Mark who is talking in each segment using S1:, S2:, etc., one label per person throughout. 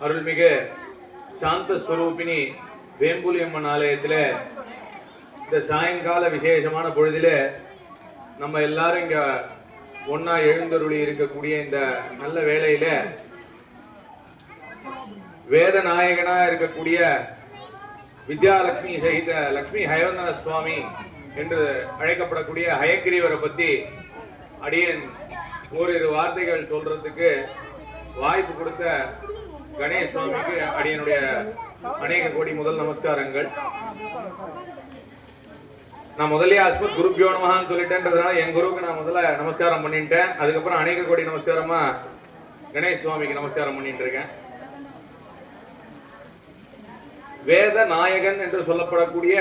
S1: அருள்மிகு சாந்த ஸ்வரூபிணி வேம்புலியம்மன் ஆலயத்தில் இந்த சாயங்கால விசேஷமான பொழுதில நம்ம எல்லாரும் இங்க ஒன்னா எழுந்தருளி இருக்கக்கூடிய இந்த நல்ல வேளையில வேத நாயகனா இருக்கக்கூடிய வித்யாலட்சுமி சகித லட்சுமி ஹயவந்தன சுவாமி என்று அழைக்கப்படக்கூடிய ஹயக்கிரீவரை பத்தி அடியேன் ஓரிரு வார்த்தைகள் சொல்றதுக்கு வாய்ப்பு கொடுத்த கணேஷ் சுவாமிக்கு அடியனுடைய அநேக கோடி முதல் நமஸ்காரங்கள். நான் முதலே அஸ்மத் குருப்பியோ நமஹான்னு சொல்லிட்டேன்றதுனால என் குருவுக்கு நான் முதல்ல நமஸ்காரம் பண்ணிட்டேன். அதுக்கப்புறம் அநேக கோடி நமஸ்காரமா கணேஷ் சுவாமிக்கு நமஸ்காரம் பண்ணிட்டு இருக்கேன். வேத நாயகன் என்று சொல்லப்படக்கூடிய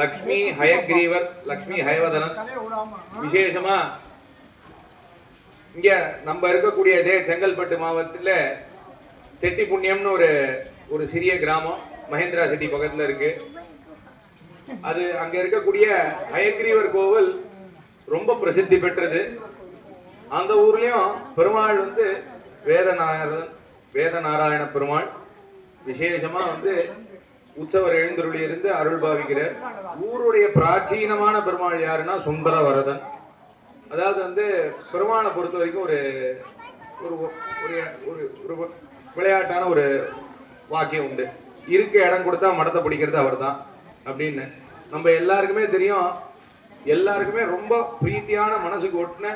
S1: லக்ஷ்மி ஹயக்ரீவர், லக்ஷ்மி ஹயவதனன் விசேஷமா இங்க நம்ம இருக்கக்கூடிய செங்கல்பட்டு மாவட்டத்தில் செட்டி புண்ணியம்னு ஒரு சிறிய கிராமம் மகேந்திரா சிட்டி பக்கத்துல இருக்கு. அது அங்க இருக்கக்கூடிய ஹயக்ரீவர் கோவில் ரொம்ப பிரசித்தி பெற்றது. அந்த ஊர்லயும் பெருமாள் வேத நாராயண பெருமாள் விசேஷமா உற்சவர் எழுந்தருளி இருந்து அருள் பாவிக்கிறார். ஊருடைய பிராச்சீனமான பெருமாள் யாருன்னா சுந்தர வரதன். அதாவது பெருமாளை பொறுத்த வரைக்கும் ஒரு விளையாட்டான ஒரு வாக்கியம் உண்டு. இருக்க இடம் கொடுத்தா மடத்தை பிடிக்கிறது அவர் தான் அப்படின்னு நம்ம எல்லாருக்குமே தெரியும். எல்லாருக்குமே ரொம்ப பிரீத்தியான மனசுக்கு ஒட்டின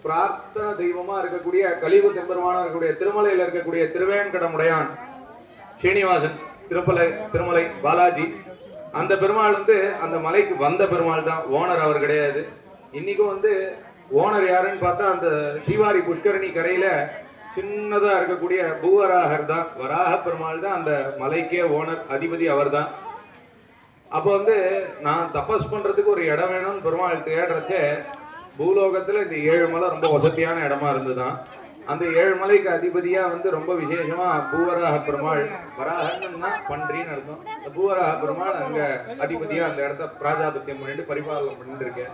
S1: பிரார்த்தனை தெய்வமா இருக்கக்கூடிய கலியுக தெம்பெருமானா இருக்கக்கூடிய திருமலையில இருக்கக்கூடிய திருவேங்கடமுடையான் ஸ்ரீனிவாசன் திருமலை பாலாஜி, அந்த பெருமாள் அந்த மலைக்கு வந்த பெருமாள் தான். ஓனர் அவர் கிடையாது. இன்னைக்கும் ஓனர் யாருன்னு பார்த்தா அந்த ஸ்ரீவாரி புஷ்கரணி கரையில சின்னதா இருக்கக்கூடிய பூவராகர் தான். வராக பெருமாள் தான் அந்த மலைக்கே ஓனர், அதிபதி அவர் தான். அப்போ நான் தபஸ் பண்றதுக்கு ஒரு இடம் வேணும்னு பெருமாள் தேடுறச்சே பூலோகத்துல இந்த 7 மலை ரொம்ப வசதியான இடமா இருந்துதான். அந்த 7 மலைக்கு அதிபதியா ரொம்ப விசேஷமா பூவராக பெருமாள், வராகன்னா பன்றின்னு அர்த்தம். இந்த பூவராக பெருமாள் அங்க அதிபதியா அந்த இடத்த பிராஜாபத்தியம் பண்ணிட்டு பரிபாலனம் பண்ணிட்டு இருக்கேன்.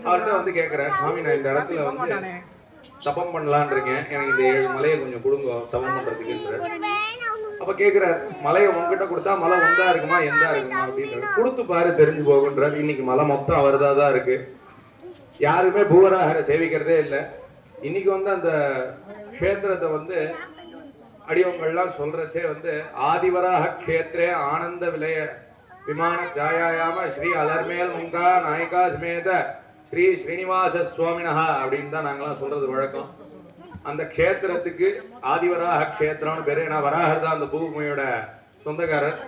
S1: அவர்கிட்ட கேட்கிறேன், சுவாமி நான் இந்த இடத்துல தபம் பண்ணலான் இருக்கேன், எனக்கு இந்த 7 மலையை கொஞ்சம் கொடுங்க தபம் பண்றதுக்கு. அப்ப கேட்கிறார், மலையை உங்ககிட்ட கொடுத்தா மலை ஒந்தா இருக்குமா எந்தா இருக்குமா அப்படின்றாரு. கொடுத்து பாரு தெரிஞ்சு போகுன்றாரு. இன்னைக்கு மலை மொத்தம் அவர்தான் இருக்கு. யாருமே பூவராகரை சேவிக்கிறதே இல்லை. இன்னைக்கு அந்த கஷேத்திரத்தை அடியவங்கள்லாம் சொல்றச்சே ஆதிவராக கஷேத்திரே ஆனந்த விலய விமான ஜாயாயாம ஸ்ரீ அலர்மேல் முங்கா நாயகா ஸ்மேத ஸ்ரீ ஸ்ரீனிவாச சுவாமினஹா அப்படின்னு தான் நாங்களாம் சொல்றது வழக்கம். அந்த கஷேத்திரத்துக்கு ஆதிவராக கஷேத்திரம்னு பேரு. ஏன்னா வராகர் தான் அந்த பூமியோட சொந்தக்காரர்.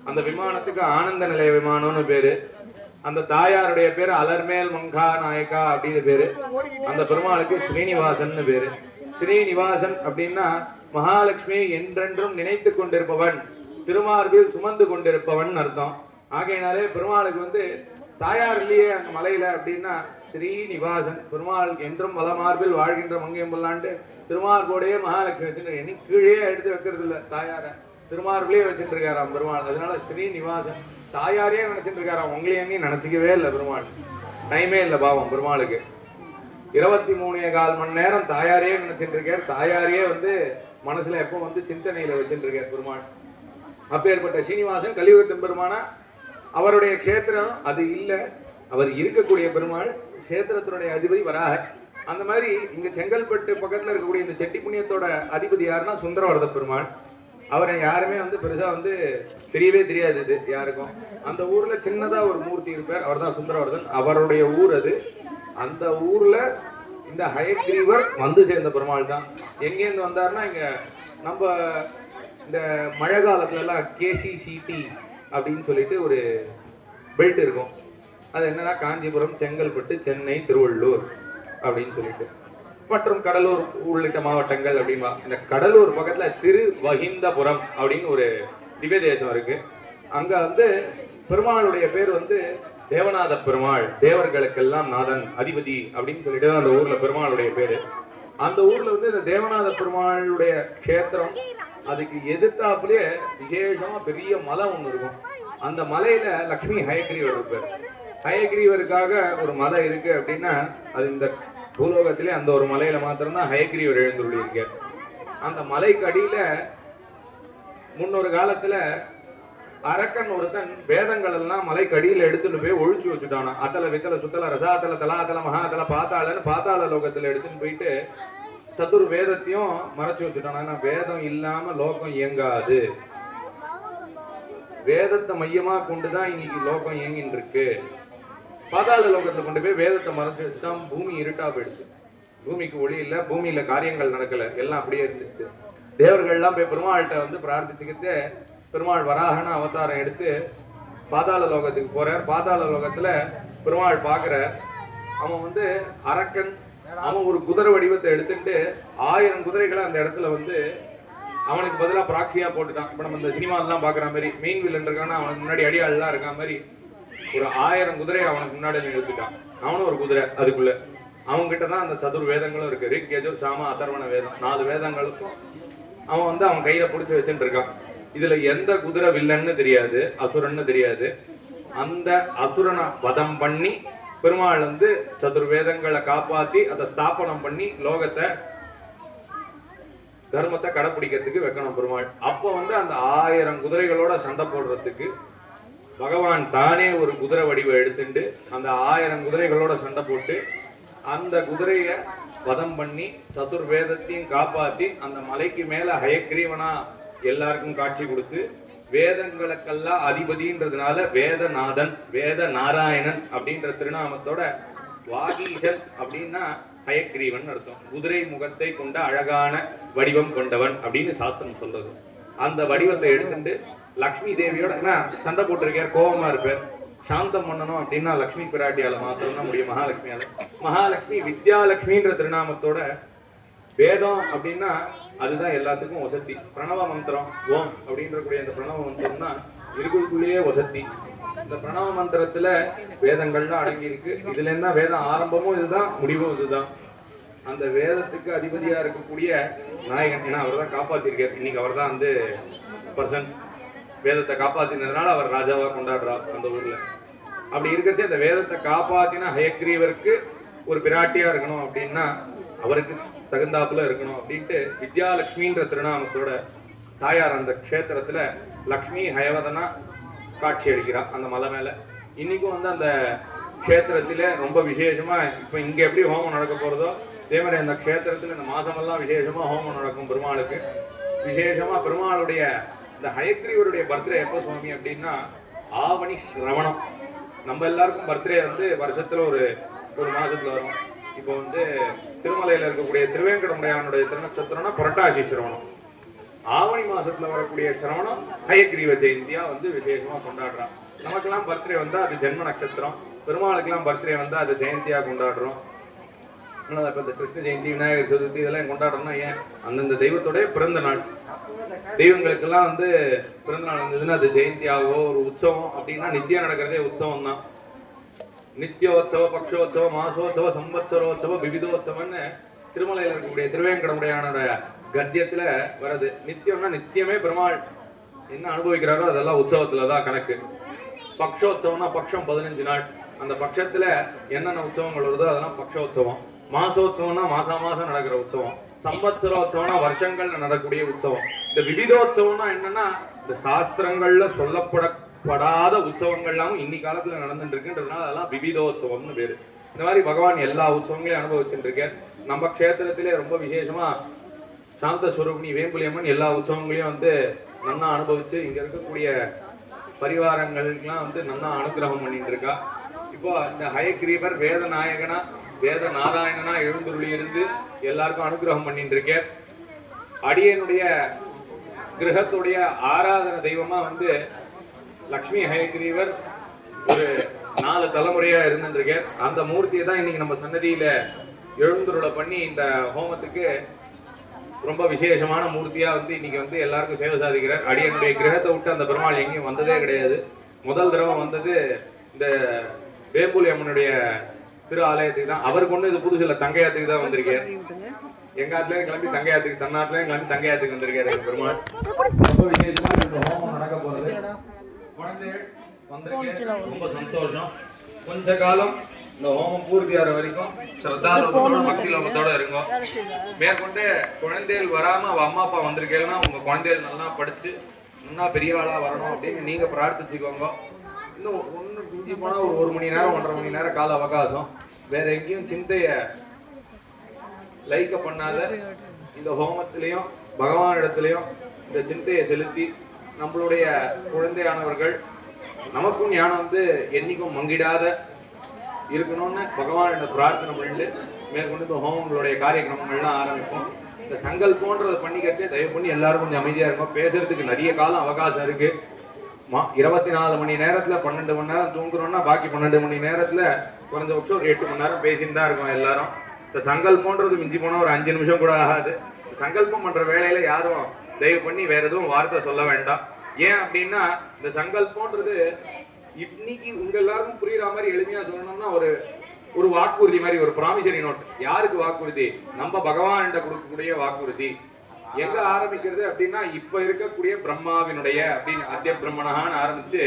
S1: அந்த விமானத்துக்கு ஆனந்த நிலைய விமானம்னு பேரு. அந்த தாயாருடைய பேரு அலர்மேல் மங்கா நாயக்கா அப்படின்னு பேரு. அந்த பெருமாளுக்கு ஸ்ரீனிவாசன் பேரு. ஸ்ரீனிவாசன் அப்படின்னா மகாலட்சுமி என்றென்றும் நினைத்து கொண்டிருப்பவன், திருமார்பில் சுமந்து கொண்டிருப்பவன் அர்த்தம். ஆகையினாலே பெருமாளுக்கு தாயார் இல்லையே அந்த மலையில அப்படின்னா ஸ்ரீனிவாசன், பெருமாள் என்றும் வளமார்பில் வாழ்கின்ற மங்கையம்பல்லாண்டு திருமார்போடையே மகாலட்சுமி வச்சுட்டு இனி கீழே எடுத்து வைக்கிறது இல்லை, தாயார திருமார்பிலே வச்சுட்டு இருக்காராம் பெருமாள். அதனால ஸ்ரீனிவாசன் தாயாரே நினைச்சிட்டு இருக்காராம், உங்களையும் நினைச்சிக்கவே இல்லை பெருமாள். டைமே இல்லை பாவம் பெருமாளுக்கு. 23.25 மணி நேரம் தாயாரே நினைச்சிட்டு இருக்கார். தாயாரே மனசுல எப்போ சிந்தனையில வச்சுட்டு இருக்கார் பெருமாள். அப்பேற்பட்ட ஸ்ரீனிவாசன் கலியுகத்தின் பெருமானா அவருடைய கஷேத்திரம் அது இல்லை, அவர் இருக்கக்கூடிய பெருமாள் கஷேத்திரத்தினுடைய அதிபதி வராகர். அந்த மாதிரி இங்க செங்கல்பட்டு பக்கத்துல இருக்கக்கூடிய இந்த செட்டி புண்ணியத்தோட அதிபதி யாருன்னா சுந்தரவரத பெருமாள். அவரை யாருமே பெருசா தெரியவே தெரியாது இது யாருக்கும். அந்த ஊர்ல சின்னதா ஒரு மூர்த்தி இருப்பார், அவர் தான் சுந்தரவர்தன். அவருடைய ஊர் அது. அந்த ஊர்ல இந்த ஹயக்ரீவர் சேர்ந்த பெருமாள் தான். எங்கேருந்து வந்தாருன்னா இங்க நம்ம இந்த மழை காலத்துல எல்லாம் KCCT அப்படின்னு சொல்லிட்டு ஒரு பெல்ட் இருக்கும். அது என்னன்னா காஞ்சிபுரம், செங்கல்பட்டு, சென்னை, திருவள்ளூர் அப்படின்னு சொல்லிட்டு, மற்றும் கடலூர் உள்ளிட்ட மாவட்டங்கள் அப்படின்பா. இந்த கடலூர் பக்கத்துல திருவஹிந்தபுரம் அப்படின்னு ஒரு திவ்ய தேசம் இருக்கு. அங்க பெருமாளுடைய பேர் தேவநாத பெருமாள், தேவர்களுக்கெல்லாம் நாதன், அதிபதி அப்படின்னு சொல்லிட்டு அந்த ஊர்ல பெருமாளுடைய பேரு. அந்த ஊர்ல இந்த தேவநாத பெருமாளுடைய கஷேத்திரம், அதுக்கு எதிர்த்தாப்புலயே விசேஷமா பெரிய மலை ஒண்ணு இருக்கும். அந்த மலையில லக்ஷ்மி ஹயக்ரீவர் இருப்பார். ஹயக்ரீவருக்காக ஒரு மலை இருக்கு அப்படின்னா அது இந்த பூலோகத்திலே அந்த ஒரு மலையில மாத்திரம்தான் ஹயக்ரீவர் எழுந்துள்ளி இருக்கார். அந்த மலைக்கு அடியில முன்னொரு காலத்துல அரக்கன் ஒருத்தன் வேதங்கள் எல்லாம் மலைக்கு அடியில எடுத்துட்டு போய் ஒழிச்சு வச்சுட்டானா. அத்தல வித்தல சுத்தல ரசாத்தல தலாத்தல மகாத்தல பாத்தாளன்னு பாத்தாள லோகத்துல எடுத்துன்னு போயிட்டு சதுர் வேதத்தையும் மறைச்சு வச்சுட்டானா. ஆனா வேதம் இல்லாம லோகம் இயங்காது. வேதத்தை மையமா கொண்டுதான் இன்னைக்கு லோகம் இயங்கின்னு இருக்கு. பாதாள லோகத்துல கொண்டு போய் வேதத்தை மறைச்சு வச்சுட்டான். பூமி இருட்டா போயிடுச்சு. பூமிக்கு ஒளி இல்ல, பூமியில காரியங்கள் நடக்கல, எல்லாம் அப்படியே இருந்துச்சு. தேவர்கள் எல்லாம் போய் பெருமாள்கிட்ட வந்து பிரார்த்திச்சுக்கிட்டு பெருமாள் வராகன அவதாரம் எடுத்து பாதாள லோகத்துக்கு போறார். பாதாள லோகத்துல பெருமாள் பாக்குற அவன் வந்து அரக்கன். அவன் ஒரு குதிரை வடிவத்தை எடுத்துட்டு 1000 குதிரைகளை அந்த இடத்துல வந்து அவனுக்கு பதிலா பிராக்சியா போட்டுட்டான். இப்ப நம்ம இந்த சினிமாலாம் பாக்குற மாதிரி மெயின் வில்லன் இருக்கான்னா அவனுக்கு முன்னாடி அடியாள்லாம் இருக்கா மாதிரி ஒரு 1000 குதிரை அவனுக்கு முன்னாடி நிறுத்திட்டான். அவனும் ஒரு குதிரை. அதுக்குள்ள அவங்க கிட்டதான் அந்த சதுர் வேதங்களும் இருக்கு. ரிக், யஜுர், சாம, அதர்வண வேதம் 4 வேதங்களுக்கும் அவன் வந்து அவன் கையில புடிச்சு வச்சுட்டு இருக்கான். இதுல எந்த குதிரை வில்லன்னு தெரியாது, அசுரன்னு தெரியாது. அந்த அசுரனை வதம் பண்ணி பெருமாள் வந்து சதுர்வேதங்களை காப்பாத்தி அதை ஸ்தாபனம் பண்ணி லோகத்தை தர்மத்தை கடைப்பிடிக்கிறதுக்கு வைக்கணும் பெருமாள். அப்போ வந்து அந்த 1000 குதிரைகளோட சண்டை போடுறதுக்கு பகவான் தானே ஒரு குதிரை வடிவம் எடுத்துட்டு அந்த 1000 குதிரைகளோட சண்டை போட்டு அந்த குதிரைய வதம் பண்ணி சதுர்வேதத்தையும் காப்பாத்தி அந்த மலைக்கு மேல ஹயக்ரீவனா எல்லாருக்கும் காட்சி கொடுத்து வேதங்களுக்கெல்லாம் அதிபதின்றதுனால வேதநாதன், வேத நாராயணன் அப்படின்ற திருநாமத்தோட வாகீசன் அப்படின்னா ஹயக்ரீவன் அர்த்தம். குதிரை முகத்தை கொண்ட அழகான வடிவம் கொண்டவன் அப்படின்னு சாஸ்திரம் சொல்றது. அந்த வடிவத்தை எடுத்துட்டு லக்ஷ்மி தேவியோட சண்டை போட்டிருக்கார், கோபமா இருப்பார். சாந்தம் பண்ணணும் அப்படின்னா லக்ஷ்மி பிராட்டியால மாத்திரம் தான் முடியும், மகாலட்சுமியால. மகாலட்சுமி வித்யாலட்சுமின்ற திருநாமத்தோட வேதம் அப்படின்னா அதுதான் எல்லாத்துக்கும் வசதி. பிரணவ மந்திரம் ஓம் அப்படின்ற கூடிய அந்த பிரணவ மந்திரம்னா இருக்குள்ளேயே வசதி. இந்த பிரணவ மந்திரத்துல வேதங்கள்லாம் அடங்கி இருக்கு. இதுல என்ன வேதம் ஆரம்பமும் இதுதான், முடிவும் இதுதான். அந்த வேதத்துக்கு அதிபதியா இருக்கக்கூடிய நாயகன், ஏன்னா அவர் தான் காப்பாத்திருக்கார். இன்னைக்கு அவர் தான் வந்து பர்சன் வேதத்தை காப்பாத்தினதுனால அவர் ராஜாவா கொண்டாடுறார் அந்த ஊர்ல. அப்படி இருக்கிறச்சு அந்த வேதத்தை காப்பாத்தின ஹயக்ரீவருக்கு ஒரு பிராட்டியா இருக்கணும் அப்படின்னா அவருக்கு தகுந்தாப்புல இருக்கணும் அப்படின்ட்டு வித்யாலட்சுமின்ற திருநாமத்தோட தாயார் அந்த க்ஷேத்திரத்துல லக்ஷ்மி ஹயவதனா காட்சி அளிக்கிறார் அந்த மலை மேல. இன்னைக்கும் வந்து அந்த க்ஷேத்திரத்தில ரொம்ப விசேஷமா இப்ப இங்க எப்படி ஹோமம் நடக்க போறதோ அதே மாதிரி அந்த க்ஷேத்திரத்துல இந்த மாசமெல்லாம் விசேஷமா ஹோமம் நடக்கும் பெருமாளுக்கு. விசேஷமா பெருமாளுடைய இந்த ஹயக்ரீவருடைய பர்த்டே எப்போ சுவாமி அப்படின்னா ஆவணி சிரவணம். நம்ம எல்லாருக்கும் பர்த்டே வந்து வருஷத்துல ஒரு மாசத்துல வரும். இப்போ வந்து திருமலையில இருக்கக்கூடிய திருவேங்கடமுடையானுடைய திருநட்சத்திரம்னா புரட்டாசி சிரவணம். ஆவணி மாசத்துல வரக்கூடிய சிரவணம் ஹயக்ரீவ ஜெயந்தியா வந்து விசேஷமா கொண்டாடுறான். நமக்கெல்லாம் பர்த்டே வந்தா அது ஜென்ம நட்சத்திரம், பெருமாளுக்கெல்லாம் பர்த்டே வந்தா அது ஜெயந்தியா கொண்டாடுறோம். இப்ப இந்த கிருஷ்ண ஜெயந்தி, விநாயகர் சதுர்த்தி இதெல்லாம் கொண்டாடுறோம்னா ஏன் அந்தந்த தெய்வத்தோட பிறந்த நாள். தெய்வங்களுக்கெல்லாம் வந்து பிறந்த நாள் இருந்ததுன்னா அது ஜெயந்தியாவோ ஒரு உற்சவம் அப்படின்னா நித்தியம் நடக்கிறதே உற்சவம் தான். நித்தியோத்சவ, பக்ஷோத்சவ, மாசோத்சவ, சம்பத்சரோத்சவ, விவிதோத்சவன்னு திருமலையில் இருக்கக்கூடிய திருவேங்கடமுடையானோட கத்தியத்துல வருது. நித்தியம்னா நித்தியமே பெருமாள் என்ன அனுபவிக்கிறாரோ அதெல்லாம் உற்சவத்துலதான் கணக்கு. பக்ஷோத்சவம்னா பக்ஷம் 15 நாள். அந்த பட்சத்துல என்னென்ன உற்சவங்கள் வருதோ அதெல்லாம் பக்ஷோத்சவம். மாசோத்சவம்னா மாசம் நடக்கிற உற்சவம். சம்பத்சரோத்சவம்னா வருஷங்கள்ல நடக்கக்கூடிய உற்சவம். இந்த விவிதோத்சவம்னா என்னன்னா இந்த சாஸ்திரங்கள்ல சொல்லப்படாத உற்சவங்கள்லாம் இன்னி காலத்துல நடந்துட்டு இருக்குன்றதுனால அதெல்லாம் விவிதோத்சவம்னு பேரு. இந்த மாதிரி பகவான் எல்லா உற்சவங்களையும் அனுபவிச்சுட்டு இருக்கேன். நம்ம க்ஷேத்திரத்திலே ரொம்ப விசேஷமா சாந்த ஸ்வரூபிணி வேம்புலியம்மன் எல்லா உற்சவங்களையும் வந்து நன்னா அனுபவிச்சு இங்க இருக்கக்கூடிய பரிவாரங்களுக்கெல்லாம் வந்து நன்னா அனுகிரகம் பண்ணிட்டு இருக்கா. இப்போ இந்த ஹயக்ரீவர் வேத நாயகனா வேத நாராயணனா எழுந்துருளி இருந்து எல்லாருக்கும் அனுகிரகம் பண்ணிட்டு இருக்கேன். அடியனுடைய கிரகத்துடைய ஆராதன தெய்வமா வந்து லக்ஷ்மி ஹயக்ரீவர் ஒரு 4 தலைமுறையா இருந்துருக்கேன். அந்த மூர்த்தியை தான் இன்னைக்கு நம்ம சன்னதியில எழுந்துருளை பண்ணி இந்த ஹோமத்துக்கு ரொம்ப விசேஷமான மூர்த்தியா வந்து இன்னைக்கு வந்து எல்லாருக்கும் சேவை சாதிக்கிறார். அடியனுடைய கிரகத்தை விட்டு அந்த பெருமாள் எங்கேயும் வந்ததே கிடையாது. முதல் தடவை வந்தது இந்த வேம்புலி அம்மனுடைய திரு ஆலயத்துக்கு தான். அவர் கொண்டு இது புதுசுல தங்கையாத்துக்கு தான் வந்திருக்காரு. எங்க ஆத்துல கிளம்பி தங்கையாத்துக்கு, தன்னாத்துலயும் கிளம்பி தங்கையாத்துக்கு வந்திருக்காரு பெருமாள். ரொம்ப விசேஷமா இந்த ஹோமம் நடக்க போறது. குழந்தைகள் வந்திருக்கேன், ரொம்ப சந்தோஷம். கொஞ்ச காலம் இந்த ஹோமம் பூர்த்தியாகிற வரைக்கும் ஸ்ரத்தாலோகத்தோட பக்தி லோகத்தோட இருக்கும். மேற்கொண்டு குழந்தைகள் வராம அவ அம்மா அப்பா வந்திருக்கேன்னா உங்க குழந்தைகள் நல்லா படிச்சு இன்னும் பெரிய ஆளா வரணும் அப்படின்னு நீங்க பிரார்த்திச்சுக்கோங்க. இன்னும் ஒன்று மிஞ்சி போனா ஒரு மணி நேரம் 1.5 மணி நேரம் கால அவகாசம். வேற எங்கேயும் சிந்தைய லைக்க பண்ணாத இந்த ஹோமத்திலையும் பகவானிடத்திலையும் இந்த சிந்தையை செலுத்தி நம்மளுடைய குழந்தையானவர்கள் நமக்கும் ஞானம் வந்து என்னைக்கும் மங்கிடாத இருக்கணும்னு பகவானிட பிரார்த்தனை பண்ணிட்டு மேற்கொண்டு இந்த ஹோமங்களுடைய காரியக்கிரமங்கள்லாம் ஆரம்பிப்போம். இந்த சங்கல்போன்றதை பண்ணிக்கிறதே தயவு பண்ணி எல்லாரும் கொஞ்சம் அமைதியா இருக்கும். பேசுறதுக்கு நிறைய காலம் அவகாசம் இருக்கு. 24 மணி நேரத்துல 12 மணி நேரம் தூங்குறோம்னா பாக்கி 12 மணி நேரத்துல குறைஞ்சபட்சம் ஒரு 8 மணி நேரம் பேசிட்டு தான் இருக்கும் எல்லாரும். இந்த சங்கல்போன்றது மிஞ்சி போனா ஒரு 5 நிமிஷம் கூட ஆகாது. சங்கல்பம் பண்ற வேலையில யாரும் தயவு பண்ணி வேற எதுவும் வார்த்தை சொல்ல வேண்டாம். ஏன் அப்படின்னா இந்த சங்கல்பம்ன்றது இன்னைக்கு உங்க எல்லாருக்கும் புரியுற மாதிரி எளிமையா சொல்லணும்னா ஒரு வாக்குறுதி மாதிரி, ஒரு ப்ராமிசரி நோட். யாருக்கு வாக்குறுதி? நம்ம பகவான்கிட்ட கொடுக்கக்கூடிய வாக்குறுதி. எங்க ஆரம்பிக்கிறது அப்படின்னா இப்ப இருக்கக்கூடிய பிரம்மாவினுடைய அப்படின்னு அத்திய பிரம்மணகான்னு ஆரம்பிச்சு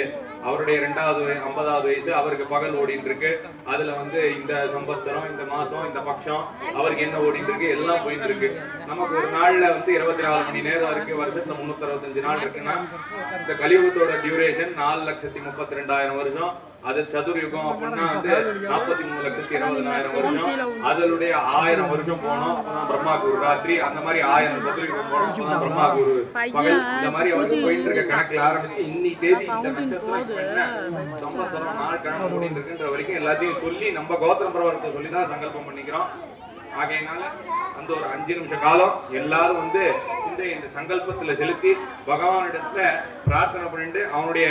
S1: அவருடைய 50வது வயசு அவருக்கு பகல் ஓடிட்டு இருக்கு. அதுல வந்து இந்த சம்பத்சரம், இந்த மாசம், இந்த பட்சம் அவருக்கு என்ன ஓடிட்டு இருக்கு எல்லாம் போயிட்டு இருக்கு. நமக்கு ஒரு நாள்ல வந்து 24 மணி நேரம் இருக்கு. வருஷத்துல 365 நாள் இருக்குன்னா இந்த கலியுகத்தோட டியூரேஷன் 4,32,000 வருஷம். அது சதுர்யுகம் அப்படின்னா வந்து 43,20,000 வருஷம். அதனுடைய 1000 வருஷம் போனோம் அப்பதான் பிரம்மாக்கு ஒரு ராத்திரி. அந்த மாதிரி 1000 சதுர்யுகம் போனோம் அப்பதான் பிரம்மாக்கு ஒரு பகல். இந்த மாதிரி அவருக்கு போயிட்டு இருக்க கணக்குல ஆரம்பிச்சு இன்னைக்கு தேதி இந்த நட்சத்திரம் சம்பத்சரம் நாள் கிழமை ஓடிட்டு இருக்குன்ற வரைக்கும் எல்லாத்தையும் சொல்லி நம்ம கோத்திர பிரவரத்தை சொல்லி தான் சங்கல்பம் பண்ணிக்கிறோம். ஆகையினால அந்த ஒரு 5 நிமிஷ காலம் எல்லாரும் வந்து இந்த சங்கல்பத்துல செலுத்தி பகவானிடத்துல பிரார்த்தனை பண்ணிட்டு அவனுடைய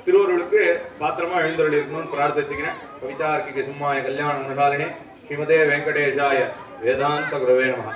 S1: திருவருளுக்கு பாத்திரமா எழுந்தருளி இருக்கணும்னு பிரார்த்திச்சுக்கிறேன். கவிதார்க்கிக சிம்மாய கல்யாண குணசாலினி ஸ்ரீமதே வெங்கடேஷாய வேதாந்த குரவே நமஹ.